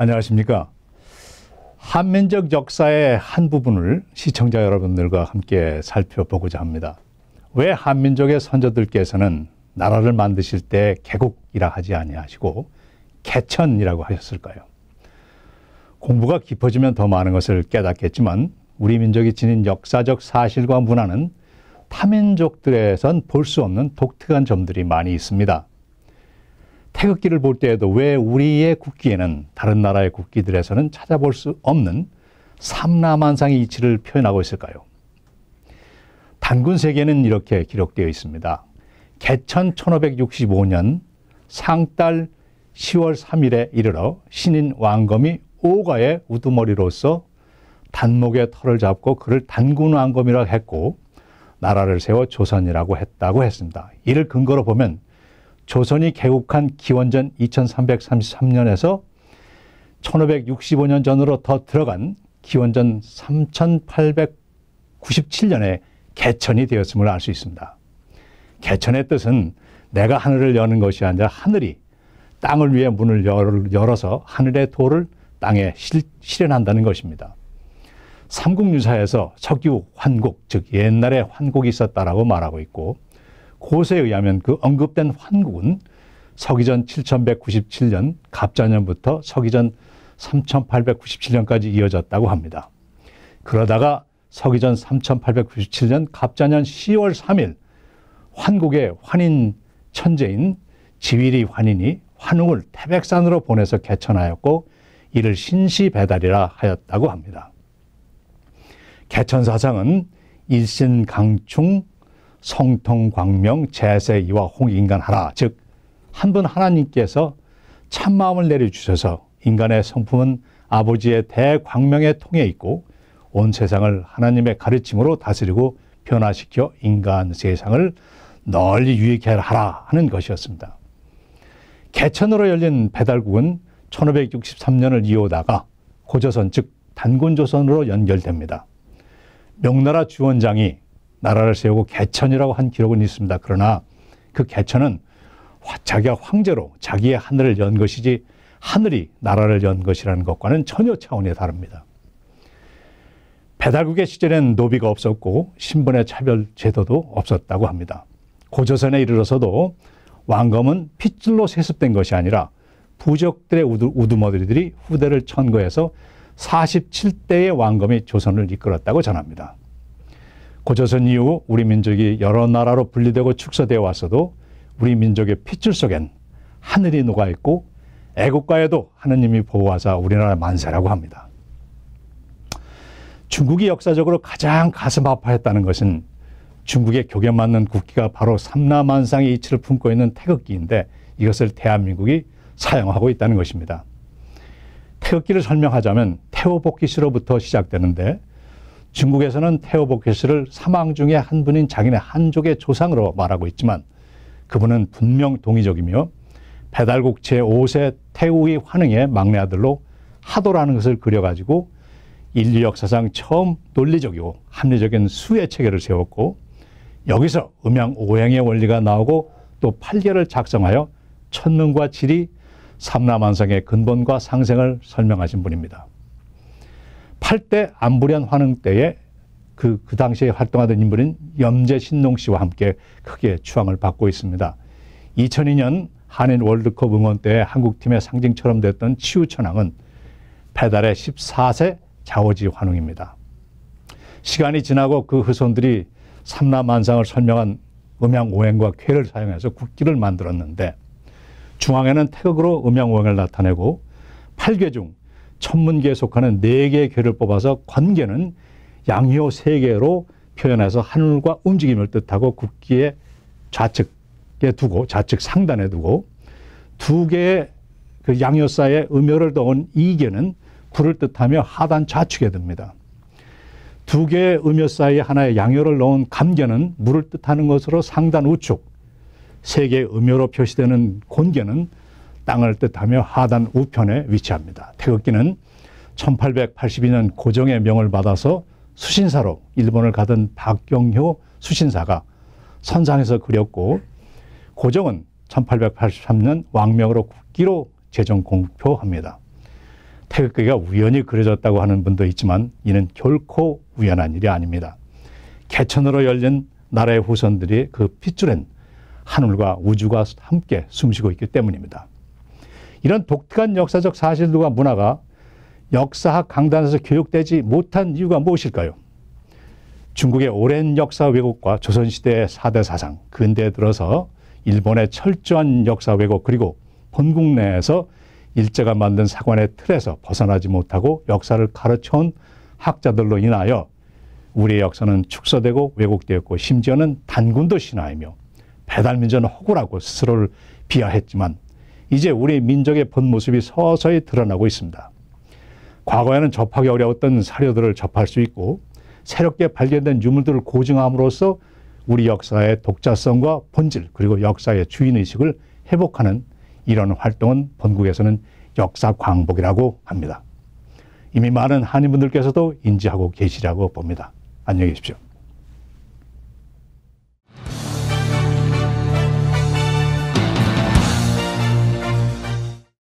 안녕하십니까. 한민족 역사의 한 부분을 시청자 여러분들과 함께 살펴보고자 합니다. 왜 한민족의 선조들께서는 나라를 만드실 때 개국이라 하지 아니하시고 개천이라고 하셨을까요? 공부가 깊어지면 더 많은 것을 깨닫겠지만 우리 민족이 지닌 역사적 사실과 문화는 타민족들에선 볼 수 없는 독특한 점들이 많이 있습니다. 태극기를 볼 때에도 왜 우리의 국기에는 다른 나라의 국기들에서는 찾아볼 수 없는 삼라만상의 이치를 표현하고 있을까요? 단군세계는 이렇게 기록되어 있습니다. 개천 1565년 상달 10월 3일에 이르러 신인 왕검이 오가의 우두머리로서 단목의 털을 잡고 그를 단군왕검이라고 했고 나라를 세워 조선이라고 했다고 했습니다. 이를 근거로 보면 조선이 개국한 기원전 2333년에서 1565년 전으로 더 들어간 기원전 3897년에 개천이 되었음을 알 수 있습니다. 개천의 뜻은 내가 하늘을 여는 것이 아니라 하늘이 땅을 위해 문을 열어서 하늘의 도를 땅에 실현한다는 것입니다. 삼국유사에서 석유 환국, 즉 옛날에 환국이 있었다라고 말하고 있고 고세에 의하면 그 언급된 환국은 서기전 7197년 갑자년부터 서기전 3897년까지 이어졌다고 합니다. 그러다가 서기전 3897년 갑자년 10월 3일 환국의 환인 천재인 지위리 환인이 환웅을 태백산으로 보내서 개천하였고 이를 신시배달이라 하였다고 합니다. 개천사상은 일신강충 성통광명 제세이와 홍인간하라, 즉 한 분 하나님께서 참마음을 내려주셔서 인간의 성품은 아버지의 대광명의 통에 있고 온 세상을 하나님의 가르침으로 다스리고 변화시켜 인간 세상을 널리 유익게 하라 하는 것이었습니다. 개천으로 열린 배달국은 1563년을 이어오다가 고조선 즉 단군조선으로 연결됩니다. 명나라 주원장이 나라를 세우고 개천이라고 한 기록은 있습니다. 그러나 그 개천은 자기가 황제로 자기의 하늘을 연 것이지 하늘이 나라를 연 것이라는 것과는 전혀 차원이 다릅니다. 배달국의 시절엔 노비가 없었고 신분의 차별 제도도 없었다고 합니다. 고조선에 이르러서도 왕검은 핏줄로 세습된 것이 아니라 부족들의 우두머리들이 후대를 천거해서 47대의 왕검이 조선을 이끌었다고 전합니다. 고조선 이후 우리 민족이 여러 나라로 분리되고 축소되어 왔어도 우리 민족의 핏줄 속엔 하늘이 녹아있고 애국가에도 하느님이 보호하사 우리나라 만세라고 합니다. 중국이 역사적으로 가장 가슴 아파했다는 것은 중국의 격에 맞는 국기가 바로 삼라만상의 이치를 품고 있는 태극기인데 이것을 대한민국이 사용하고 있다는 것입니다. 태극기를 설명하자면 태오복기시로부터 시작되는데 중국에서는 태오복기시를 사망 중에 한 분인 자기네 한족의 조상으로 말하고 있지만 그분은 분명 동의적이며 배달국 제5세 태우의 환흥의 막내 아들로 하도라는 것을 그려가지고 인류 역사상 처음 논리적이고 합리적인 수의 체계를 세웠고 여기서 음양오행의 원리가 나오고 또 팔계를 작성하여 천문과 지리, 삼라만상의 근본과 상생을 설명하신 분입니다. 8대 안불현 환흥 때에 그 당시에 활동하던 인물인 염제신농 씨와 함께 크게 추앙을 받고 있습니다. 2002년 한일 월드컵 응원 때 한국팀의 상징처럼 됐던 치우천왕은 배달의 14세 자오지 환웅입니다. 시간이 지나고 그 후손들이 삼라만상을 설명한 음양오행과 쾌를 사용해서 국기를 만들었는데 중앙에는 태극으로 음양오행을 나타내고 8개 중 천문계에 속하는 4개의 궤를 뽑아서 관계는 양효 3개로 표현해서 하늘과 움직임을 뜻하고 국기의 좌측에 두고 좌측 상단에 두고 2개의 그 양효 사이에 음효를 넣은 2개는 구를 뜻하며 하단 좌측에 둡니다. 2개의 음효 사이에 하나의 양효를 넣은 감계는 물을 뜻하는 것으로 상단 우측, 3개의 음효로 표시되는 곤계는 땅을 뜻하며 하단 우편에 위치합니다. 태극기는 1882년 고종의 명을 받아서 수신사로 일본을 가던 박경효 수신사가 선상에서 그렸고 고종은 1883년 왕명으로 국기로 제정 공표합니다. 태극기가 우연히 그려졌다고 하는 분도 있지만 이는 결코 우연한 일이 아닙니다. 개천으로 열린 나라의 후손들이 그 핏줄엔 하늘과 우주가 함께 숨쉬고 있기 때문입니다. 이런 독특한 역사적 사실들과 문화가 역사학 강단에서 교육되지 못한 이유가 무엇일까요? 중국의 오랜 역사 왜곡과 조선시대의 4대 사상, 근대에 들어서 일본의 철저한 역사 왜곡, 그리고 본국 내에서 일제가 만든 사관의 틀에서 벗어나지 못하고 역사를 가르쳐온 학자들로 인하여 우리의 역사는 축소되고 왜곡되었고 심지어는 단군도 신화이며 배달민족은 호구라고 스스로를 비하했지만 이제 우리 민족의 본 모습이 서서히 드러나고 있습니다. 과거에는 접하기 어려웠던 사료들을 접할 수 있고 새롭게 발견된 유물들을 고증함으로써 우리 역사의 독자성과 본질 그리고 역사의 주인의식을 회복하는 이런 활동은 본국에서는 역사 광복이라고 합니다. 이미 많은 한인분들께서도 인지하고 계시라고 봅니다. 안녕히 계십시오.